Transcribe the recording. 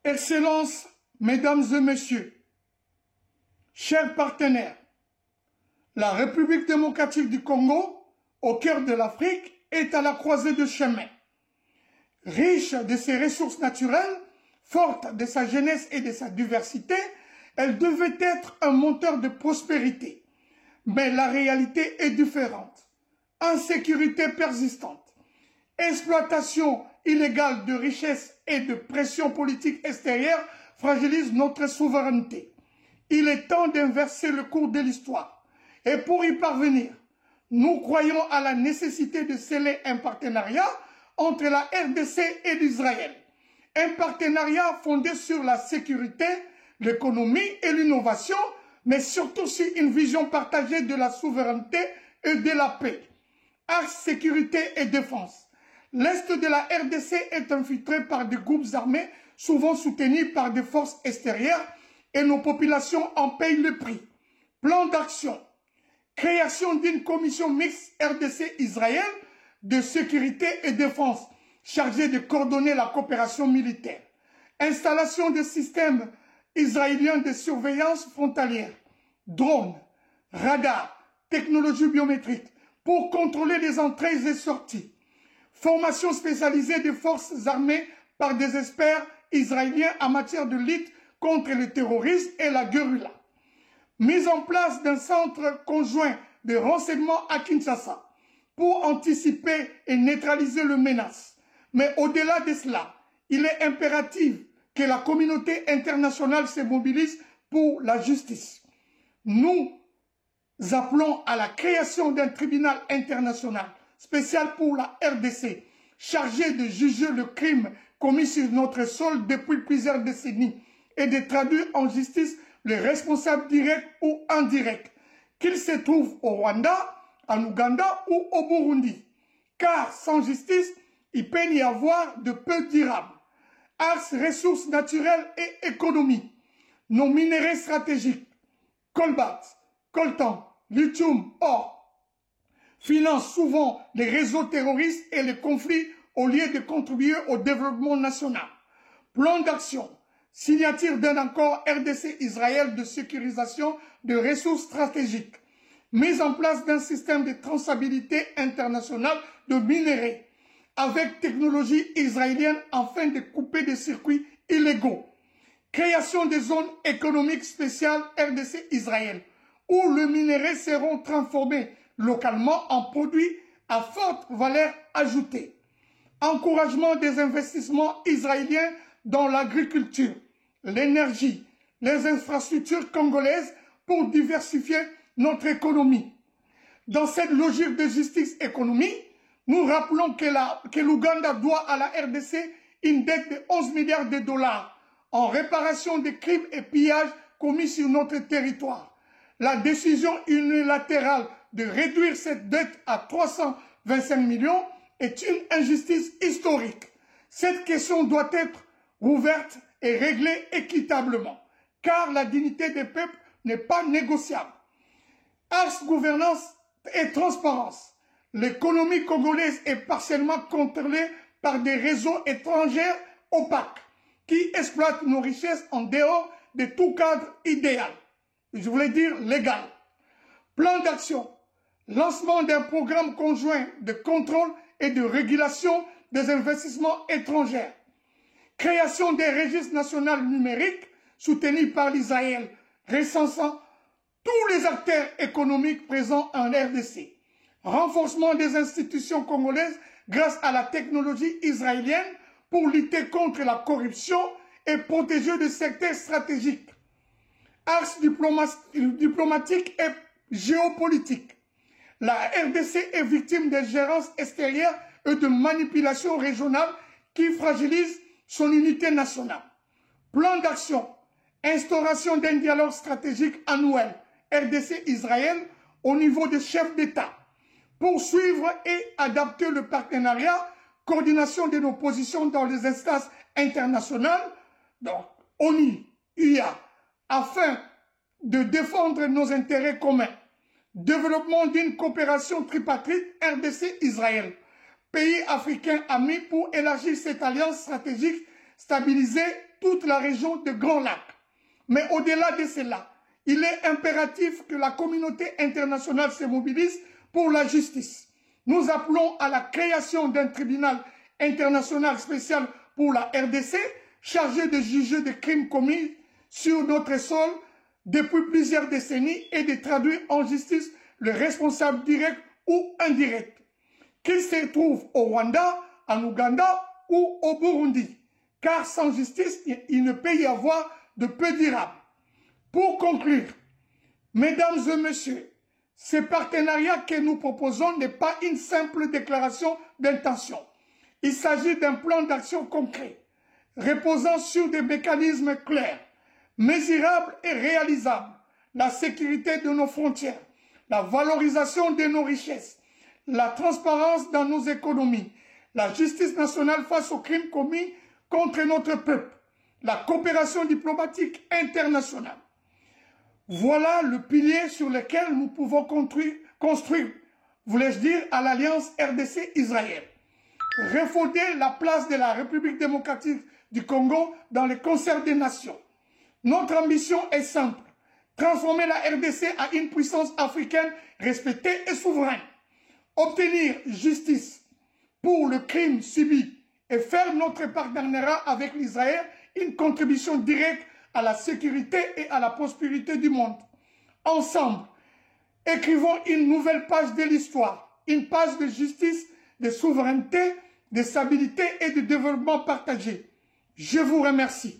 Excellences, Mesdames et Messieurs, chers partenaires, la République démocratique du Congo, au cœur de l'Afrique, est à la croisée de chemins. Riche de ses ressources naturelles, forte de sa jeunesse et de sa diversité, elle devait être un moteur de prospérité. Mais la réalité est différente. Insécurité persistante, exploitation illégale de richesses et de pression politique extérieure fragilisent notre souveraineté. Il est temps d'inverser le cours de l'histoire. Et pour y parvenir, nous croyons à la nécessité de sceller un partenariat entre la RDC et l'Israël. Un partenariat fondé sur la sécurité, l'économie et l'innovation, mais surtout sur une vision partagée de la souveraineté et de la paix. Axe sécurité et défense. L'Est de la RDC est infiltré par des groupes armés, souvent soutenus par des forces extérieures, et nos populations en payent le prix. Plan d'action. Création d'une commission mixte RDC-Israël de sécurité et défense, chargée de coordonner la coopération militaire. Installation de systèmes israéliens de surveillance frontalière, drones, radars, technologies biométriques, pour contrôler les entrées et sorties. Formation spécialisée des forces armées par des experts israéliens en matière de lutte contre le terrorisme et la guérilla. Mise en place d'un centre conjoint de renseignement à Kinshasa pour anticiper et neutraliser les menaces. Mais au-delà de cela, il est impératif que la communauté internationale se mobilise pour la justice. Nous appelons à la création d'un tribunal international spécial pour la RDC, chargé de juger le crime commis sur notre sol depuis plusieurs décennies et de traduire en justice les responsables directs ou indirects, qu'ils se trouvent au Rwanda, en Ouganda ou au Burundi. Car sans justice, il peut y avoir de peu durables. Axe ressources naturelles et économie. Nos minéraux stratégiques, cobalt, coltan, lithium, or, financent souvent les réseaux terroristes et les conflits au lieu de contribuer au développement national. Plan d'action. Signature d'un accord RDC-Israël de sécurisation de ressources stratégiques. Mise en place d'un système de traçabilité internationale de minéraux avec technologie israélienne afin de couper des circuits illégaux. Création des zones économiques spéciales RDC-Israël où les minéraux seront transformés localement en produits à forte valeur ajoutée. Encouragement des investissements israéliens dans l'agriculture, l'énergie, les infrastructures congolaises pour diversifier notre économie. Dans cette logique de justice économique, nous rappelons que l'Ouganda doit à la RDC une dette de 11 milliards de dollars en réparation des crimes et pillages commis sur notre territoire. La décision unilatérale de réduire cette dette à 325 millions est une injustice historique. Cette question doit être ouverte et réglée équitablement, car la dignité des peuples n'est pas négociable. Axe gouvernance et transparence. L'économie congolaise est partiellement contrôlée par des réseaux étrangers opaques qui exploitent nos richesses en dehors de tout cadre idéal. Je voulais dire légal. Plan d'action. Lancement d'un programme conjoint de contrôle et de régulation des investissements étrangers. Création des registres nationaux numériques soutenus par l'Israël, recensant tous les acteurs économiques présents en RDC. Renforcement des institutions congolaises grâce à la technologie israélienne pour lutter contre la corruption et protéger le secteur stratégique. Axe diplomatique et géopolitique. La RDC est victime des gérances extérieures et de manipulations régionales qui fragilisent son unité nationale. Plan d'action. Instauration d'un dialogue stratégique annuel RDC-Israël au niveau des chefs d'État. Poursuivre et adapter le partenariat, coordination de nos positions dans les instances internationales, donc ONU, UA, afin de défendre nos intérêts communs. Développement d'une coopération tripartite RDC-Israël, pays africains amis pour élargir cette alliance stratégique, stabiliser toute la région de Grand Lac. Mais au-delà de cela, il est impératif que la communauté internationale se mobilise pour la justice. Nous appelons à la création d'un tribunal international spécial pour la RDC, chargé de juger des crimes commis sur notre sol depuis plusieurs décennies et de traduire en justice le responsable direct ou indirect, qu'il se trouve au Rwanda, en Ouganda ou au Burundi. Car sans justice, il ne peut y avoir de paix durable. Pour conclure, mesdames et messieurs, ce partenariat que nous proposons n'est pas une simple déclaration d'intention. Il s'agit d'un plan d'action concret, reposant sur des mécanismes clairs, mesurables et réalisables. La sécurité de nos frontières, la valorisation de nos richesses, la transparence dans nos économies, la justice nationale face aux crimes commis contre notre peuple, la coopération diplomatique internationale. Voilà le pilier sur lequel nous pouvons construire, voulais-je dire, à l'Alliance RDC-Israël. Refonder la place de la République démocratique du Congo dans le concert des nations. Notre ambition est simple, transformer la RDC en une puissance africaine respectée et souveraine. Obtenir justice pour le crime subi et faire notre partenariat avec l'Israël une contribution directe à la sécurité et à la prospérité du monde. Ensemble, écrivons une nouvelle page de l'histoire, une page de justice, de souveraineté, de stabilité et de développement partagé. Je vous remercie.